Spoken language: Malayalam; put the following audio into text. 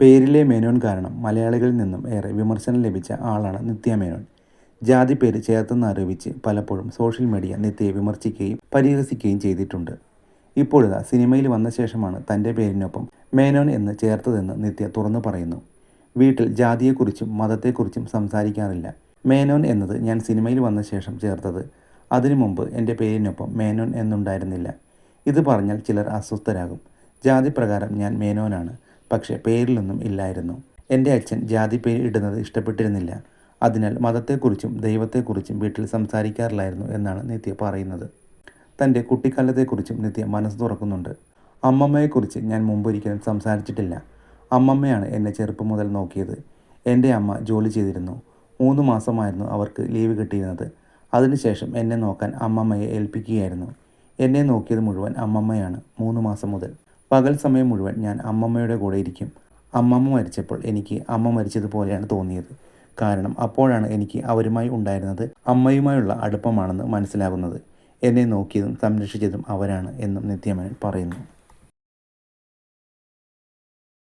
പേരിലെ മേനോൻ കാരണം മലയാളികളിൽ നിന്നും ഏറെ വിമർശനം ലഭിച്ച ആളാണ് നിത്യ മേനോൻ. ജാതി പേര് ചേർത്തെന്ന് ആരോപിച്ച് പലപ്പോഴും സോഷ്യൽ മീഡിയ നിത്യയെ വിമർശിക്കുകയും പരിഹസിക്കുകയും ചെയ്തിട്ടുണ്ട്. ഇപ്പോഴിതാ സിനിമയിൽ വന്ന ശേഷമാണ് തൻ്റെ പേരിനൊപ്പം മേനോൻ എന്ന് ചേർത്തതെന്ന് നിത്യ തുറന്നു പറയുന്നു. വീട്ടിൽ ജാതിയെക്കുറിച്ചും മതത്തെക്കുറിച്ചും സംസാരിക്കാറില്ല. മേനോൻ എന്നത് ഞാൻ സിനിമയിൽ വന്ന ശേഷം ചേർത്തത്. അതിനു മുമ്പ് എൻ്റെ പേരിനൊപ്പം മേനോൻ എന്നുണ്ടായിരുന്നില്ല. ഇത് പറഞ്ഞാൽ ചിലർ അസ്വസ്ഥരാകും. ജാതി പ്രകാരം ഞാൻ മേനോനാണ്, പക്ഷേ പേരിലൊന്നും ഇല്ലായിരുന്നു. എൻ്റെ അച്ഛൻ ജാതി പേര് ഇടുന്നത് ഇഷ്ടപ്പെട്ടിരുന്നില്ല. അതിനാൽ മതത്തെക്കുറിച്ചും ദൈവത്തെക്കുറിച്ചും വീട്ടിൽ സംസാരിക്കാറില്ലായിരുന്നു എന്നാണ് നിത്യ പറയുന്നത്. തൻ്റെ കുട്ടിക്കാലത്തെക്കുറിച്ചും നിത്യ മനസ്സ് തുറക്കുന്നുണ്ട്. അമ്മമ്മയെക്കുറിച്ച് ഞാൻ മുമ്പൊരിക്കലും സംസാരിച്ചിട്ടില്ല. അമ്മമ്മയാണ് എന്നെ ചെറുപ്പം മുതൽ നോക്കിയത്. എൻ്റെ അമ്മ ജോലി ചെയ്തിരുന്നു. 3 മാസമായിരുന്നു അവർക്ക് ലീവ് കിട്ടിയിരുന്നത്. അതിനുശേഷം എന്നെ നോക്കാൻ അമ്മമ്മയെ ഏൽപ്പിക്കുകയായിരുന്നു. എന്നെ നോക്കിയത് മുഴുവൻ അമ്മമ്മയാണ് 3 മാസം മുതൽ. പകൽ സമയം മുഴുവൻ ഞാൻ അമ്മമ്മയുടെ കൂടെ ഇരിക്കും. അമ്മമ്മ മരിച്ചപ്പോൾ എനിക്ക് അമ്മ മരിച്ചതുപോലെയാണ് തോന്നിയത്. കാരണം അപ്പോഴാണ് എനിക്ക് അവരുമായി ഉണ്ടായിരുന്നത് അമ്മയുമായുള്ള അടുപ്പമാണെന്ന് മനസ്സിലാകുന്നത്. എന്നെ നോക്കിയതും സംരക്ഷിച്ചതും അവരാണ് എന്നും നിത്യമേനോൻ പറയുന്നു.